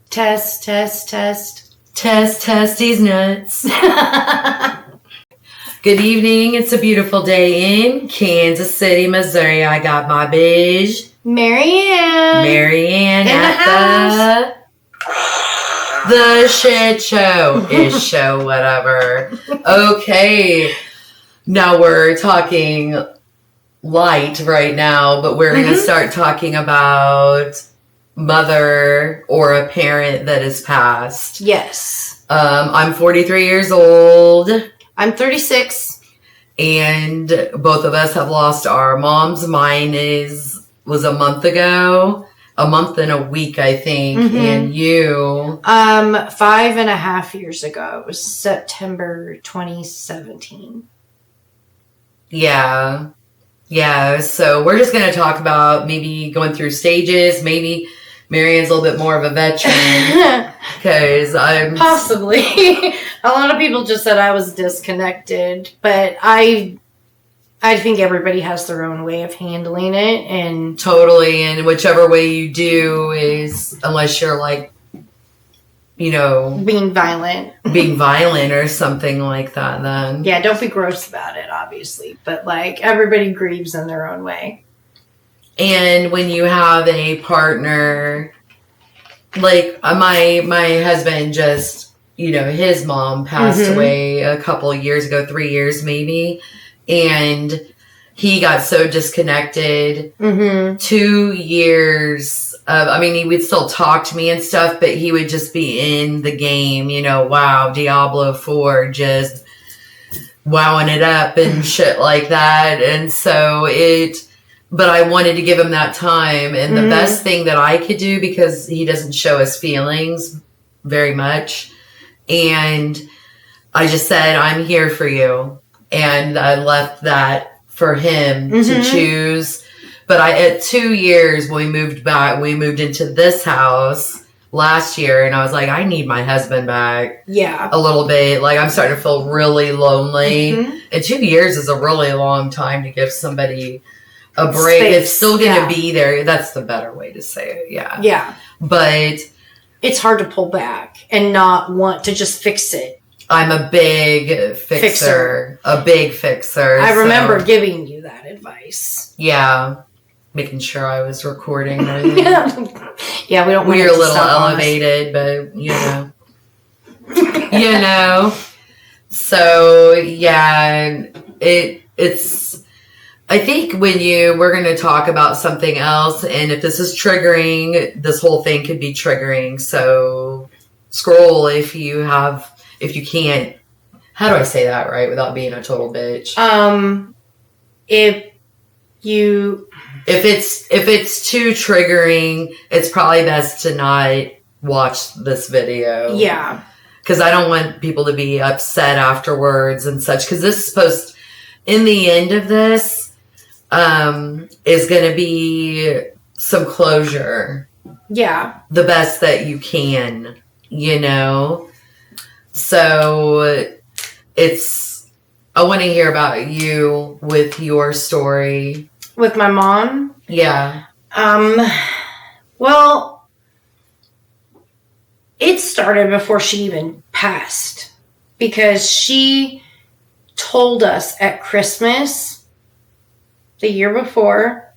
Test, test, test. Test these nuts. Good evening. It's a beautiful day in Kansas City, Missouri. I got my bitch, Mariann at the shit show. Ish show, whatever. Okay. Now we're talking light right now, but we're going to start talking about mother or a parent that has passed. Yes. I'm 43 years old. I'm 36. And both of us have lost our moms. Mine was a month ago. A month and a week, I think. And you? 5.5 years ago. It was September 2017. Yeah. So we're just going to talk about maybe going through stages. Maybe Mariann's a little bit more of a veteran. Because I'm... Possibly. A lot of people just said I was disconnected. But I think everybody has their own way of handling it. And totally. And whichever way you do is, unless you're like, you know, being violent or something like that, then yeah, don't be gross about it, obviously, but like everybody grieves in their own way. And when you have a partner, like my husband just, you know, his mom passed away a couple of years ago, 3 years maybe, and he got so disconnected. 2 years of, he would still talk to me and stuff, but he would just be in the game, you know, wow, Diablo 4, just wowing it up and shit like that. And so but I wanted to give him that time. And the best thing that I could do, because he doesn't show his feelings very much, and I just said, I'm here for you. And I left that for him to choose. But at 2 years, when we moved into this house last year, and I was like, I need my husband back. Yeah. A little bit. Like, I'm starting to feel really lonely. And 2 years is a really long time to give somebody a break. Space. It's still going to be there. That's the better way to say it. Yeah. Yeah. But it's hard to pull back and not want to just fix it. I'm a big fixer. A big fixer. I remember giving you that advice. Yeah. Making sure I was recording. Yeah, we don't want We're a little elevated, but you know. So yeah, it's. I think we're going to talk about something else, and if this is triggering, this whole thing could be triggering. So scroll if you can't. How do I say that right without being a total bitch? If it's too triggering, it's probably best to not watch this video. Yeah. Because I don't want people to be upset afterwards and such. Because this is supposed, in the end of this, is going to be some closure. Yeah. The best that you can, you know. So I want to hear about you with your story. With my mom? Yeah. Well, it started before she even passed, because she told us at Christmas the year before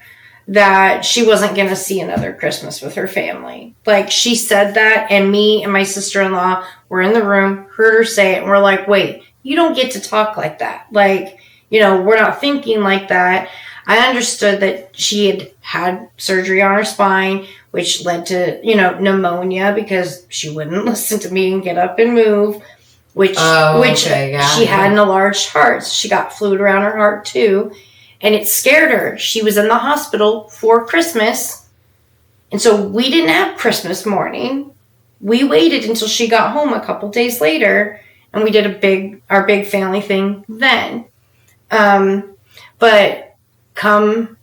that she wasn't going to see another Christmas with her family. Like, she said that, and me and my sister-in-law were in the room, heard her say it, and we're like, wait, you don't get to talk like that. Like, you know, we're not thinking like that. I understood that she had surgery on her spine, which led to, you know, pneumonia, because she wouldn't listen to me and get up and move, she had an enlarged heart. So she got fluid around her heart too. And it scared her. She was in the hospital for Christmas. And so we didn't have Christmas morning. We waited until she got home a couple days later, and we did our big family thing then. But come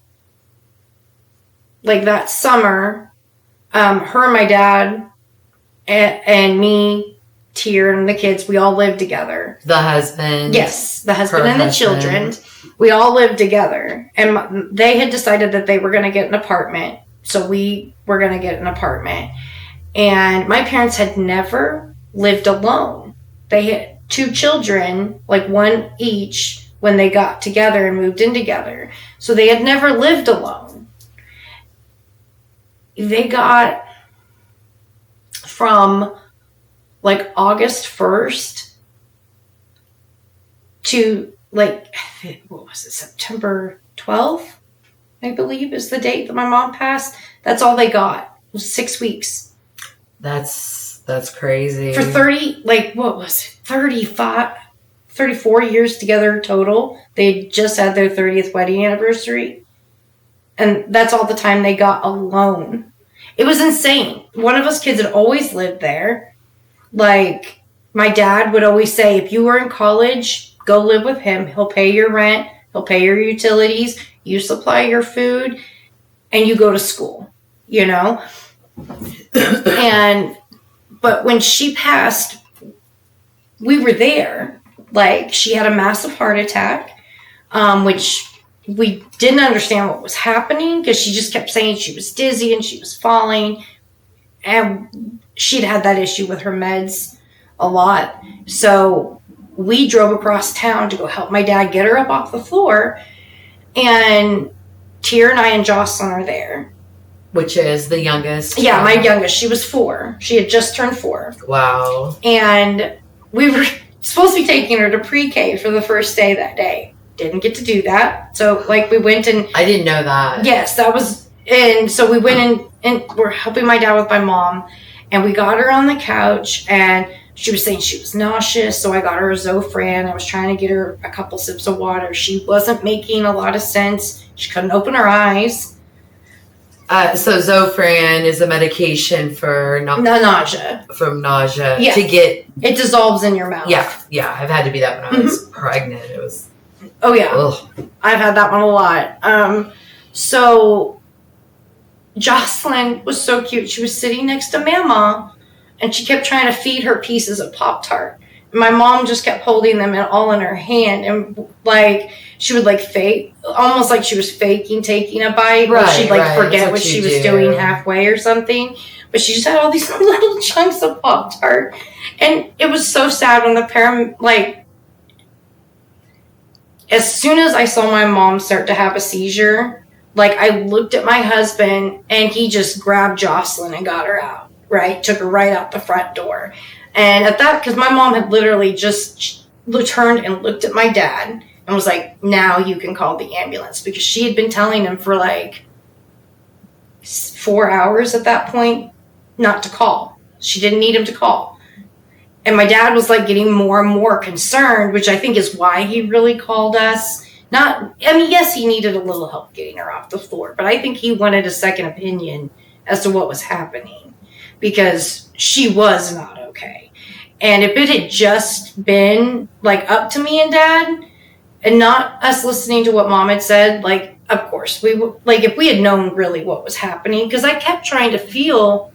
like that summer, her and my dad and me, Tier, and the kids, we all lived together. The husband. Yes, the husband and the children. We all lived together. And they had decided that they were going to get an apartment. So we were going to get an apartment. And my parents had never lived alone. They had 2 children, like one each, when they got together and moved in together. So they had never lived alone. They got from like August 1st to like, what was it, September 12th, I believe is the date that my mom passed. That's all they got. It was 6 weeks. That's crazy. For 30, like, what was it, 34 years together total. They just had their 30th wedding anniversary. And that's all the time they got alone. It was insane. One of us kids had always lived there. Like, my dad would always say, if you were in college, go live with him. He'll pay your rent. He'll pay your utilities. You supply your food. And you go to school, you know? But when she passed, we were there. Like, she had a massive heart attack, which we didn't understand what was happening because she just kept saying she was dizzy and she was falling. And she'd had that issue with her meds a lot. So we drove across town to go help my dad get her up off the floor. And Tier and I and Jocelyn are there. Which is the youngest? Yeah, my youngest. She was 4. She had just turned 4. Wow. And we were supposed to be taking her to pre-K for the first day that day. Didn't get to do that. So, like, we went and... I didn't know that. Yes, that was... And so we went in and we're helping my dad with my mom. And we got her on the couch and she was saying she was nauseous. So I got her a Zofran. I was trying to get her a couple sips of water. She wasn't making a lot of sense. She couldn't open her eyes. So Zofran is a medication for nausea. From nausea. Yeah. To get... It dissolves in your mouth. Yeah. I've had to be that when I was pregnant. It was... Oh, yeah. Ugh. I've had that one a lot. So Jocelyn was so cute. She was sitting next to Mama, and she kept trying to feed her pieces of Pop-Tart. My mom just kept holding them all in her hand, and like she would like fake, almost like she was faking taking a bite, right? But she'd like forget what she was doing halfway or something. But she just had all these little chunks of Pop-Tart, and it was so sad when the as soon as I saw my mom start to have a seizure, like I looked at my husband and he just grabbed Jocelyn and got her out, right? Took her right out the front door. And at that, because my mom had literally just turned and looked at my dad and was like, now you can call the ambulance. Because she had been telling him for like 4 hours at that point not to call. She didn't need him to call. And my dad was like getting more and more concerned, which I think is why he really called us. Yes, he needed a little help getting her off the floor, but I think he wanted a second opinion as to what was happening because she was not okay. And if it had just been like up to me and Dad and not us listening to what Mom had said, like, of course we would, like if we had known really what was happening, because I kept trying to feel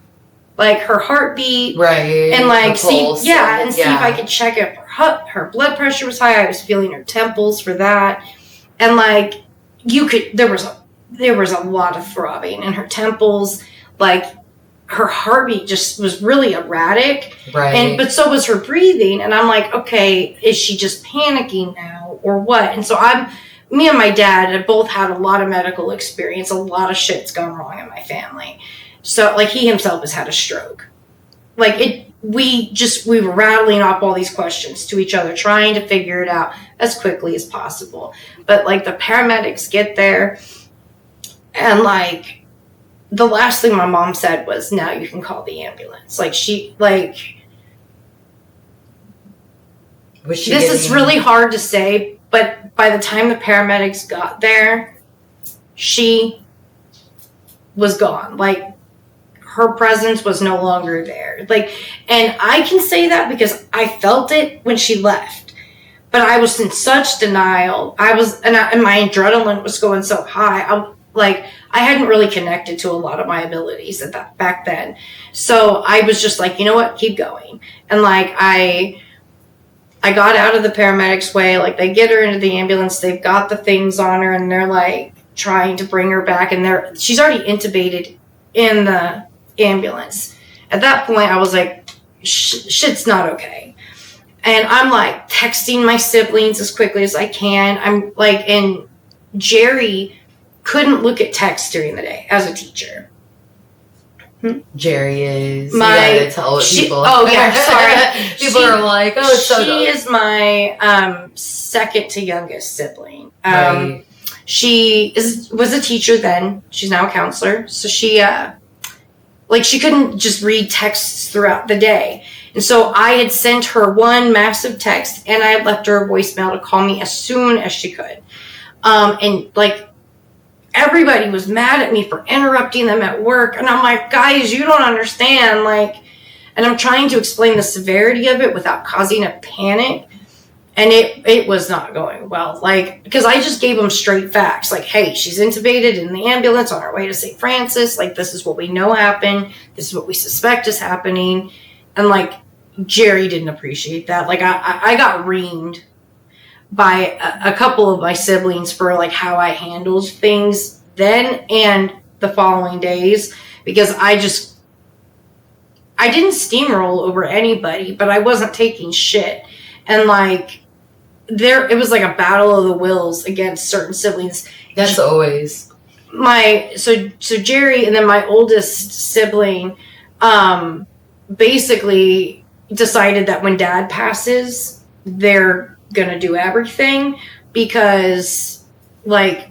like her heartbeat, right, and like see if I could check if her blood pressure was high. I was feeling her temples for that, and like there was a lot of throbbing in her temples, like her heartbeat just was really erratic, right? But so was her breathing, and I'm like, okay, is she just panicking now or what? And so me and my dad have both had a lot of medical experience. A lot of shit's gone wrong in my family. So, like, he himself has had a stroke. Like, we were rattling off all these questions to each other, trying to figure it out as quickly as possible. But, like, the paramedics get there, and, like, the last thing my mom said was, now you can call the ambulance. Like, this is really hard to say, but by the time the paramedics got there, she was gone. Like, her presence was no longer there. Like, and I can say that because I felt it when she left. But I was in such denial. And my adrenaline was going so high. I hadn't really connected to a lot of my abilities back then. So I was just like, you know what? Keep going. And like, I got out of the paramedics' way. Like, they get her into the ambulance. They've got the things on her, and they're like trying to bring her back. And she's already intubated in the ambulance, at that point, I was like, shit's not okay. And I'm like texting my siblings as quickly as I can. I'm like, and Jerry couldn't look at text during the day as a teacher. Jerry is. My, you gotta tell people. Oh yeah, sorry. People are like, oh, it's so she is my second to youngest sibling. Right. She was a teacher then. She's now a counselor. So she she couldn't just read texts throughout the day. And so I had sent her one massive text, and I had left her a voicemail to call me as soon as she could. And like, everybody was mad at me for interrupting them at work. And I'm like, guys, you don't understand. Like, and I'm trying to explain the severity of it without causing a panic. And it was not going well. Like, because I just gave them straight facts. Like, hey, she's intubated in the ambulance on her way to St. Francis. Like, this is what we know happened. This is what we suspect is happening. And like, Jerry didn't appreciate that. Like, I got reamed by a couple of my siblings for like how I handled things then and the following days, because I didn't steamroll over anybody, but I wasn't taking shit. And like, it was like a battle of the wills against certain siblings. That's always so Jerry and then my oldest sibling basically decided that when dad passes, they're gonna do everything, because like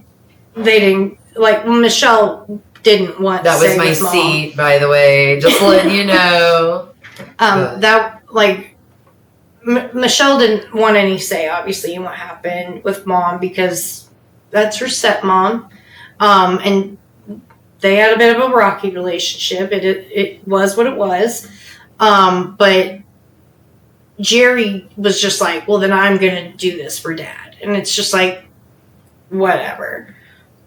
they didn't, like, Michelle didn't want that to was say my mom. seat, by the way, just letting you know. That like Michelle didn't want any say obviously in what happened with mom, because that's her stepmom, and they had a bit of a rocky relationship. It was what it was, but Jerry was just like, well, then I'm going to do this for dad. And it's just like, whatever.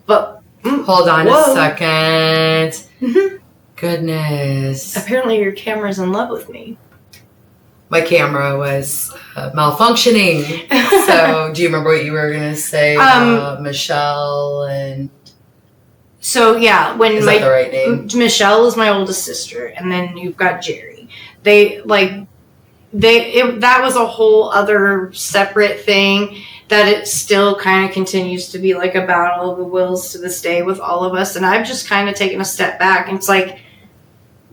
But hold on a second. Mm-hmm. Goodness. Apparently your camera's in love with me. My camera was malfunctioning. So do you remember what you were going to say about Michelle and... So yeah, when is that the right name? Michelle is my oldest sister, and then you've got Jerry. That was a whole other separate thing that it still kind of continues to be like a battle of the wills to this day with all of us. And I've just kind of taken a step back, and it's like,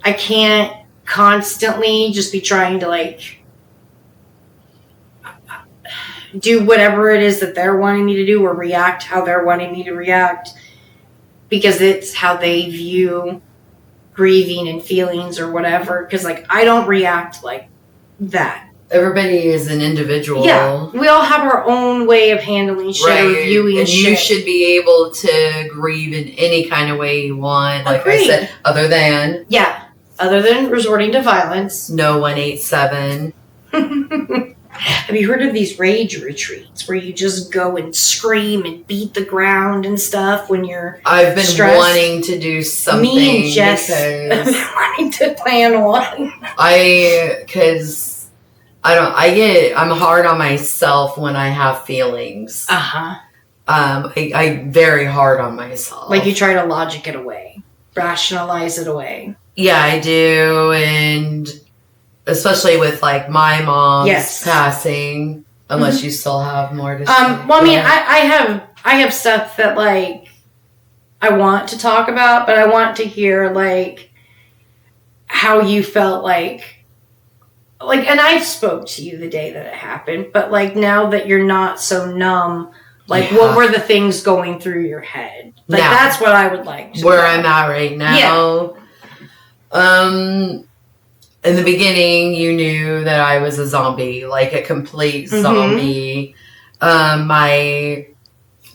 I can't constantly just be trying to like do whatever it is that they're wanting me to do or react how they're wanting me to react, because it's how they view grieving and feelings or whatever. Because like, I don't react like that. Everybody is an individual. Yeah, we all have our own way of handling shit, right. or viewing and shit. You should be able to grieve in any kind of way you want. Like Agreed. I said, other than resorting to violence. No 187. Have you heard of these rage retreats where you just go and scream and beat the ground and stuff when you're I've been stressed? Wanting to do something. Me and Jess have been wanting to plan one. I'm hard on myself when I have feelings. I'm very hard on myself. Like you try to logic it away, rationalize it away. Yeah, I do, and especially with like my mom's passing. Unless you still have more to say. Well, I mean, I have stuff that like I want to talk about, but I want to hear like how you felt like, and I spoke to you the day that it happened, but like now that you're not so numb, like what were the things going through your head? Like now, that's what I would like to know. I'm at right now. Yeah. In the beginning, you knew that I was a zombie, like a complete zombie. The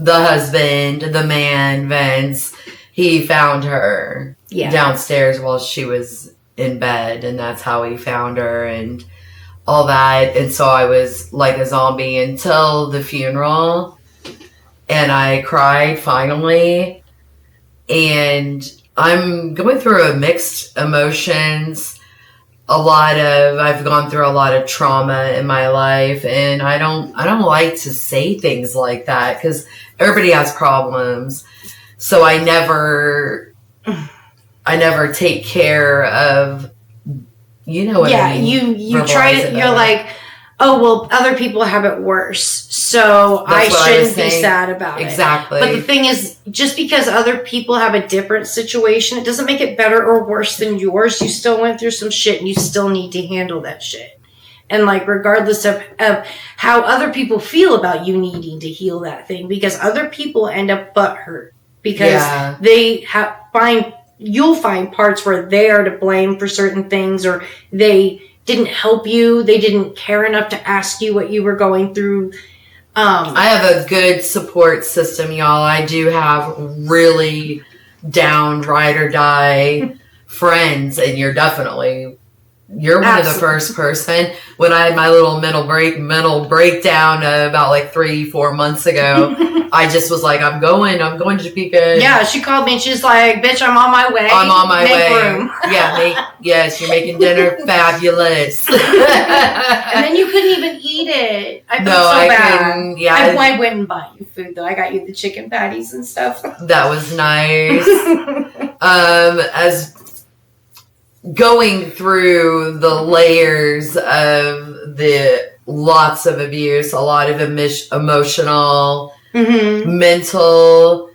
husband, the man, Vince, he found her downstairs while she was in bed, and that's how he found her and all that. And so I was like a zombie until the funeral, and I cried finally. And I'm going through a mixed emotions. I've gone through a lot of trauma in my life, and I don't like to say things like that because everybody has problems. So I never take care of You know what I mean? You try to, you're like, oh, well, other people have it worse, so I shouldn't be sad about it. Exactly. But the thing is, just because other people have a different situation, it doesn't make it better or worse than yours. You still went through some shit, and you still need to handle that shit. And, like, regardless of how other people feel about you needing to heal that thing, because other people end up butthurt because they you'll find parts where they are to blame for certain things, or they didn't help you. They didn't care enough to ask you what you were going through. I have a good support system, y'all. I do have really down, ride or die friends, and you're one of the first person. When I had my little mental breakdown about like 3-4 months ago, I just was like, I'm going to Topeka. Yeah, she called me and she's like, bitch, I'm on my way. I'm on my way. Room. Yes, you're making dinner fabulous. And then you couldn't even eat it. I felt so bad. Couldn't. Yeah, I went and bought you food though. I got you the chicken patties and stuff. That was nice. As going through the layers of the lots of abuse, a lot of emotional, mental.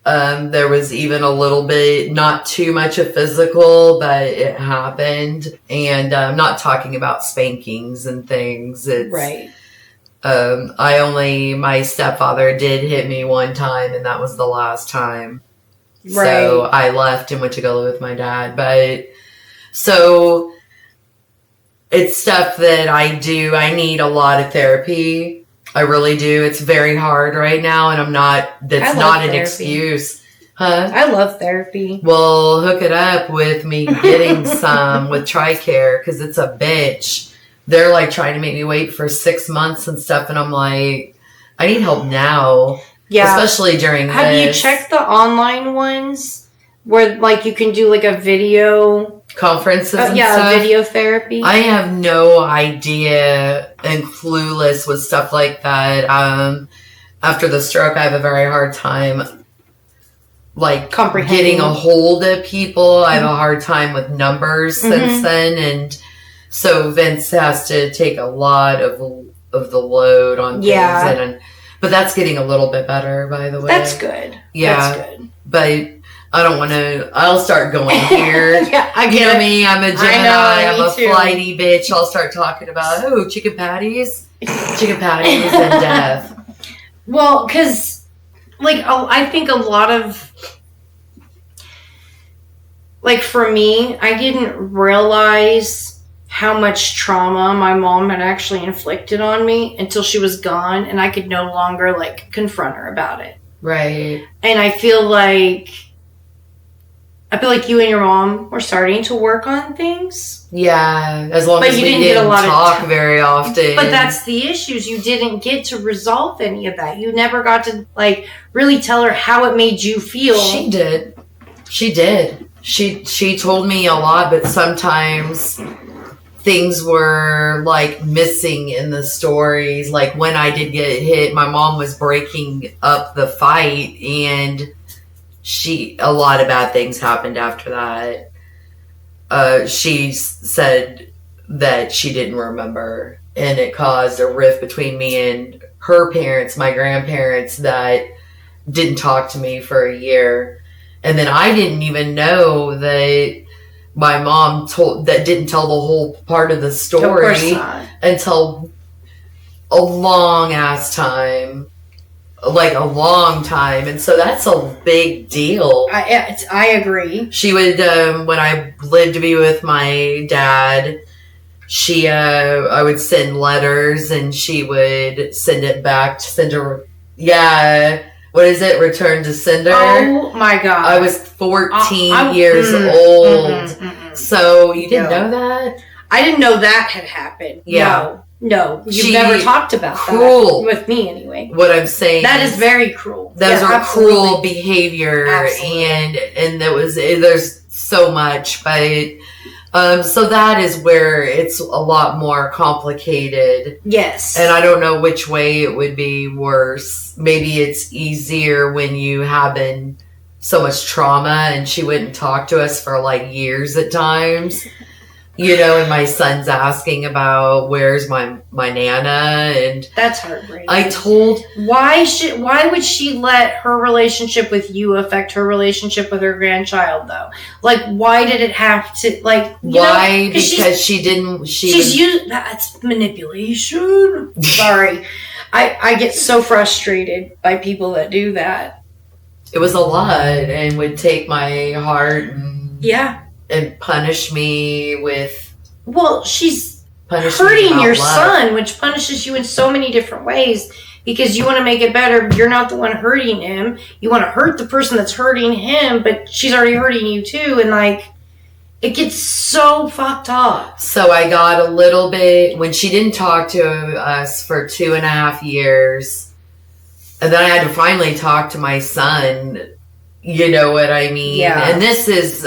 There was even a little bit, not too much of physical, but it happened. And I'm not talking about spankings and things. It's, right. My stepfather did hit me one time, and that was the last time. Right. So I left and went to go live with my dad. But so it's stuff that I do. I need a lot of therapy. I really do. It's very hard right now, and that's not an excuse. Huh? I love therapy. Well, hook it up with me getting some with TRICARE, because it's a bitch. They're like trying to make me wait for 6 months and stuff, and I'm like, I need help now. Yeah. Especially during Have you checked the online ones where like you can do like a video conferences and stuff? Video therapy? I have no idea and clueless with stuff like that. After the stroke, I have a very hard time like getting a hold of people. I have a hard time with numbers since then, and so Vince has to take a lot of the load on things. But that's getting a little bit better, by the way. That's good. Yeah. That's good. But I don't want to, I'll start going here. You know me, I'm a Gemini, I'm a flighty bitch. I'll start talking about, chicken patties and death. Well, because, like, I think a lot of, like, for me, I didn't realize how much trauma my mom had actually inflicted on me until she was gone, and I could no longer, like, confront her about it. Right. And I feel like you and your mom were starting to work on things. Yeah, as long as we didn't talk very often. But that's the issues. You didn't get to resolve any of that. You never got to, like, really tell her how it made you feel. She did. She told me a lot, but sometimes things were like missing in the stories. Like when I did get hit, my mom was breaking up the fight, and a lot of bad things happened after that. She said that she didn't remember, and it caused a rift between me and her parents, my grandparents, that didn't talk to me for a year. And then I didn't even know that my mom didn't tell the whole part of the story until a long ass time, like a long time. And so that's a big deal. I agree. She would, when I lived to be with my dad, I would send letters, and she would send it back what is it? Return to sender? Oh my God. I was 14 years old. So you didn't know that? I didn't know that had happened. Yeah. No. You've never talked about that. With me anyway. What I'm saying. That is very cruel. Those are cruel behavior. Absolutely. And there's so much, but so that is where it's a lot more complicated. Yes. And I don't know which way it would be worse. Maybe it's easier when you have been so much trauma and she wouldn't talk to us for like years at times. And my son's asking about where's my Nana, and that's heartbreaking. I told why would she let her relationship with you affect her relationship with her grandchild though? Like, why did it have to, like, why? Because she's used, that's manipulation. Sorry. I get so frustrated by people that do that. It was a lot and would take my heart and punish me with... Well, she's hurting your son, which punishes you in so many different ways because you want to make it better. You're not the one hurting him. You want to hurt the person that's hurting him, but she's already hurting you too. And, like, it gets so fucked up. So I got a little bit... When she didn't talk to us for 2.5 years, and then I had to finally talk to my son... You know what I mean? Yeah. And this is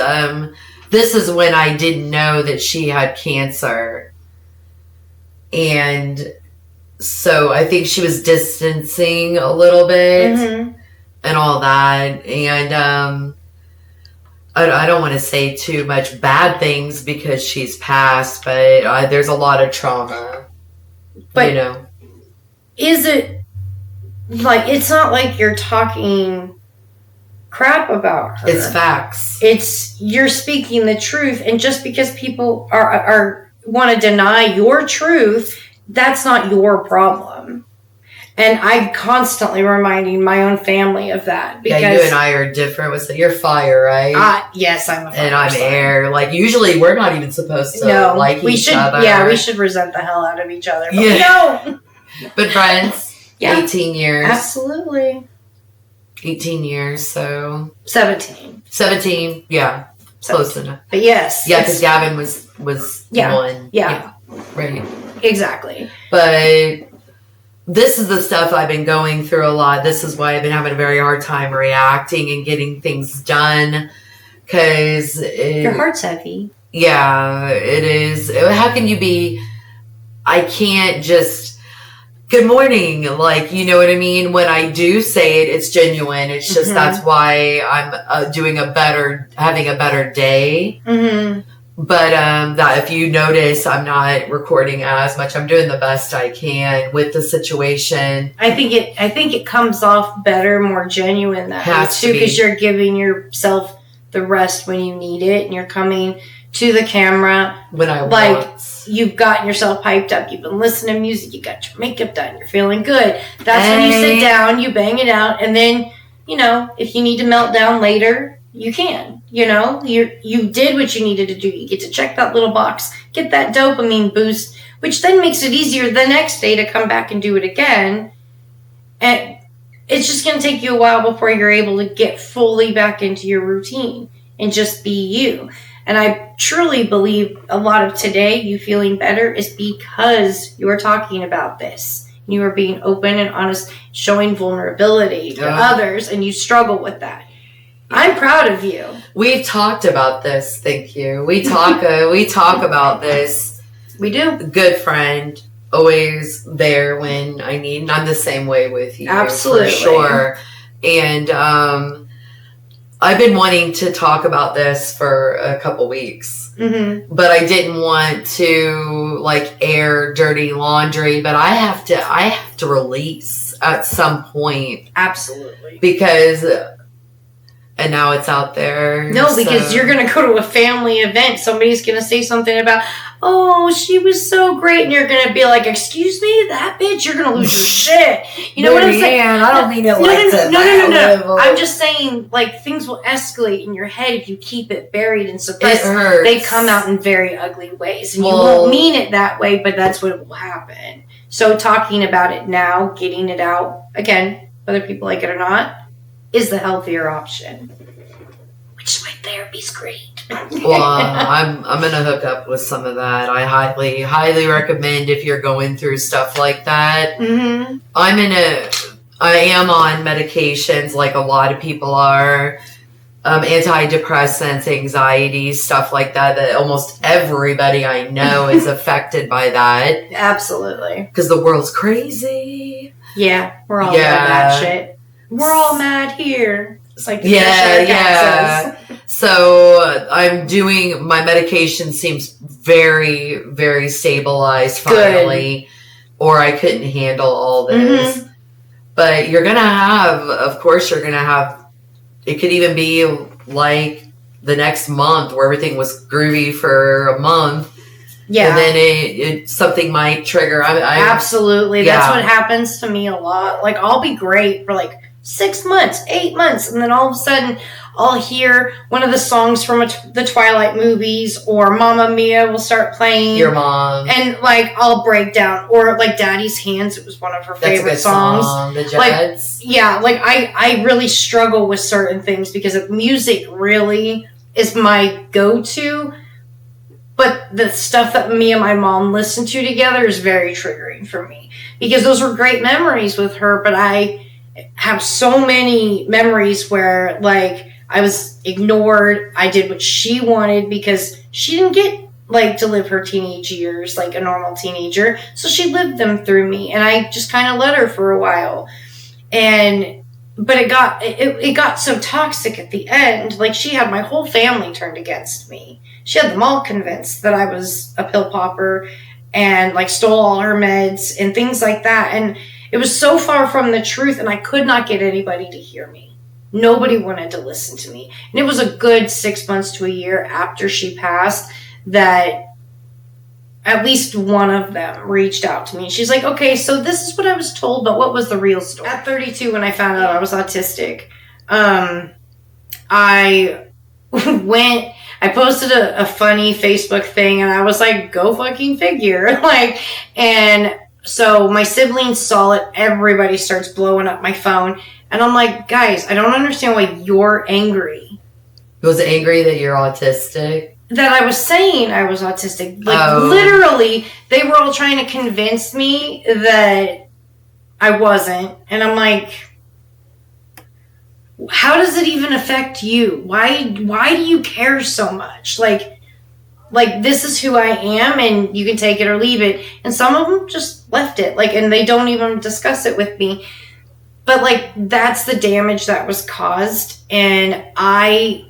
when I didn't know that she had cancer. And so I think she was distancing a little bit and all that. And I don't want to say too much bad things because she's passed, but there's a lot of trauma. But is it, like, it's not like you're talking crap about her. It's facts. You're speaking the truth, and just because people are want to deny your truth, that's not your problem. And I'm constantly reminding my own family of that because you and I are different. You're fire, right? Yes, I'm a fire. And I'm air. Like, usually we're not even supposed to like each other. Yeah, we should resent the hell out of each other. But we don't. But friends, 18 years. Absolutely. 18 years, so 17, yeah, 17. Close enough. But yes, because Gavin was 1, right, exactly. But this is the stuff I've been going through a lot. This is why I've been having a very hard time reacting and getting things done, because your heart's heavy. Yeah, it is. How can you be? I can't just... Good morning. Like, you know what I mean? When I do say it, it's genuine. It's just, that's why I'm having a better day. But that if you notice, I'm not recording as much. I'm doing the best I can with the situation. I think it comes off better, more genuine that way too, because you're giving yourself the rest when you need it, and you're coming to the camera when I want. You've gotten yourself hyped up. You've been listening to music. You got your makeup done. You're feeling good. That's when you sit down, you bang it out, and then, if you need to melt down later, you can. You did what you needed to do. You get to check that little box, get that dopamine boost, which then makes it easier the next day to come back and do it again. And it's just going to take you a while before you're able to get fully back into your routine and just be you. And I truly believe a lot of today, you feeling better, is because you are talking about this. You are being open and honest, showing vulnerability to others, and you struggle with that. I'm proud of you. We've talked about this. Thank you. We talk about this. We do. Good friend, always there when I need. And I'm the same way with you. Absolutely. For sure. And I've been wanting to talk about this for a couple weeks, but I didn't want to air dirty laundry. But I have to release at some point. Absolutely. Because, and now it's out there. No, because you're going to go to a family event. Somebody's going to say something about, oh, she was so great. And you're going to be like, excuse me, that bitch, you're going to lose your shit. You know what I'm saying? I don't mean it like that. No. I'm just saying, things will escalate in your head if you keep it buried and suppressed. It hurts. They come out in very ugly ways. And you won't mean it that way, but that's what will happen. So talking about it now, getting it out, again, whether people like it or not, is the healthier option. Which is why therapy's great. Well, I'm gonna hook up with some of that. I highly recommend if you're going through stuff like that. I am on medications like a lot of people are. Antidepressants, anxiety, stuff like that. That almost everybody I know is affected by that. Absolutely. Because the world's crazy. Yeah, we're all mad shit. We're all mad here. It's like yeah. So I'm doing, my medication seems very, very stabilized finally, or I couldn't handle all this. Mm-hmm. But you're going to have, of course, you're going to have, it could even be like the next month where everything was groovy for a month. Yeah. And then it something might trigger. Absolutely. Yeah. That's what happens to me a lot. Like, I'll be great for like 6 months, 8 months, and then all of a sudden I'll hear one of the songs from the Twilight movies, or Mamma Mia will start playing. Your mom. And like, I'll break down. Or like Daddy's Hands, it was one of her favorite songs. Song. The Jets. Like, yeah, like I really struggle with certain things because music really is my go-to. But the stuff that me and my mom listened to together is very triggering for me. Because those were great memories with her, but I have so many memories where, like, I was ignored. I did what she wanted because she didn't get, like, to live her teenage years like a normal teenager. So she lived them through me, and I just kind of let her for a while. But it got so toxic at the end. Like, she had my whole family turned against me. She had them all convinced that I was a pill popper and, like, stole all her meds and things like that. And it was so far from the truth, and I could not get anybody to hear me. Nobody wanted to listen to me. And it was a good 6 months to a year after she passed that at least one of them reached out to me. She's like, okay, so this is what I was told, but what was the real story? At 32, when I found out I was autistic, I posted a funny Facebook thing, and I was like, go fucking figure. Like, and so my siblings saw it. Everybody starts blowing up my phone. And I'm like, guys, I don't understand why you're angry. Was it angry that you're autistic? That I was saying I was autistic. Like, literally, they were all trying to convince me that I wasn't. And I'm like, how does it even affect you? Why do you care so much? Like, this is who I am, and you can take it or leave it. And some of them just left it. Like, and they don't even discuss it with me. But, like, that's the damage that was caused. And I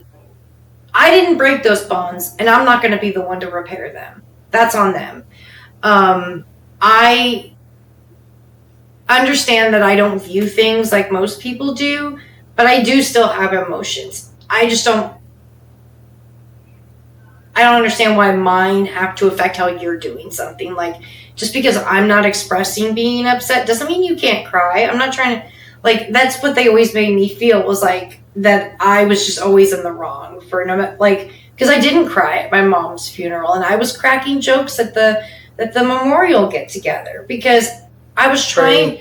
didn't break those bonds, and I'm not going to be the one to repair them. That's on them. I understand that I don't view things like most people do, but I do still have emotions. I don't understand why mine have to affect how you're doing something. Like, just because I'm not expressing being upset doesn't mean you can't cry. I'm not trying to, like, that's what they always made me feel, was like that I was just always in the wrong for like, because I didn't cry at my mom's funeral, and I was cracking jokes at the memorial get together because I was trying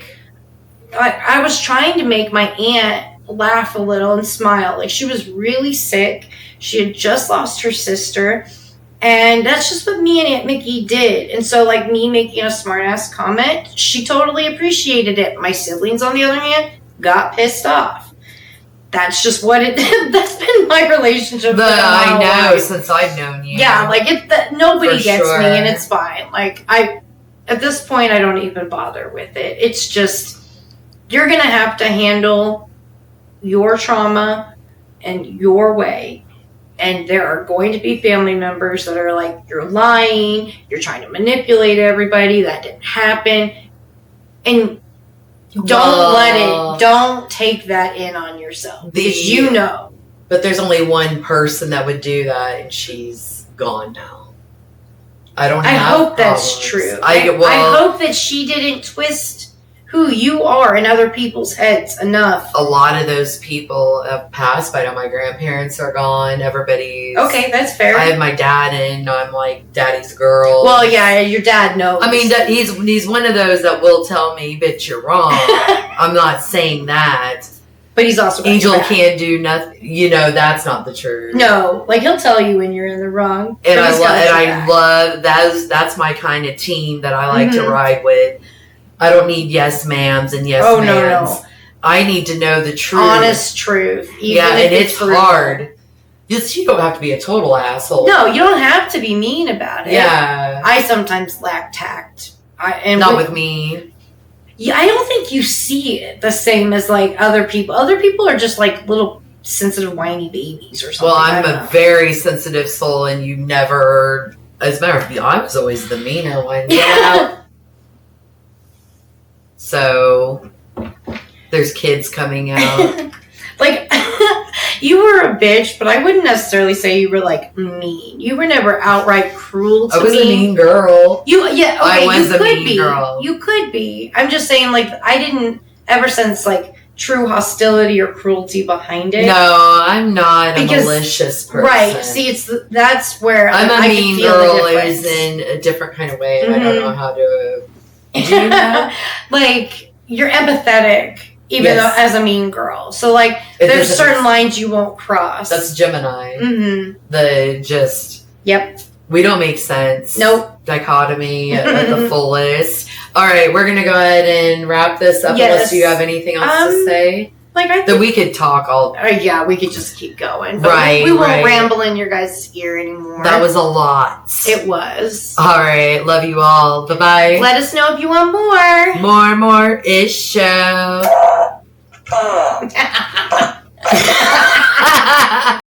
to make my aunt laugh a little and smile. Like, she was really sick. She had just lost her sister, and that's just what me and Aunt Mickey did. And so, like, me making a smart-ass comment, she totally appreciated it. My siblings, on the other hand, got pissed off. That's just what that's been my relationship with I know life. Since I've known you. Yeah, like, nobody gets me, and it's fine. Like, at this point, I don't even bother with it. It's just, you're going to have to handle your trauma and your way. And there are going to be family members that are like, you're lying, you're trying to manipulate everybody, that didn't happen. And don't take that in on yourself. Because you know. But there's only one person that would do that, and she's gone now. I hope that's true. I hope that she didn't twist who you are in other people's heads enough. A lot of those people have passed. I know my grandparents are gone. Everybody's... Okay, that's fair. I have my dad in. I'm like daddy's girl. Well, yeah, your dad knows. I mean, he's one of those that will tell me, bitch, you're wrong. I'm not saying that. But he's also... Angel can't do nothing. You know, that's not the truth. No, like, he'll tell you when you're in the wrong. And I love... That's my kind of team that I like to ride with. I don't need yes ma'ams and yes ma'ams. No. I need to know the truth. Honest truth. Yeah, and it's hard. You don't have to be a total asshole. No, you don't have to be mean about it. Yeah. I sometimes lack tact. Not with me. Yeah, I don't think you see it the same as, like, other people. Other people are just, like, little sensitive, whiny babies or something. Well, I'm a very sensitive soul, and you never. As a matter of fact, I was always the meaner one. Yeah. So there's kids coming out. Like, you were a bitch, but I wouldn't necessarily say you were, like, mean. You were never outright cruel to me. I was a mean girl. I was a mean girl. You could be. I'm just saying, like, I didn't ever sense, like, true hostility or cruelty behind it. No, I'm not a malicious person. Right. See, that's where I'm a mean could feel girl. the It was in a different kind of way, and I don't know how to do that. Like, you're empathetic. Even though as a mean girl. So, like, there's certain lines you won't cross. That's Gemini. Mm-hmm. Yep. We don't make sense. Nope. Dichotomy at the fullest. All right, we're going to go ahead and wrap this up unless you have anything else to say. Like, I think that we could talk all... yeah, we could just keep going. But right, we won't ramble in your guys' ear anymore. That was a lot. It was. All right, love you all. Bye-bye. Let us know if you want more. More-ish show.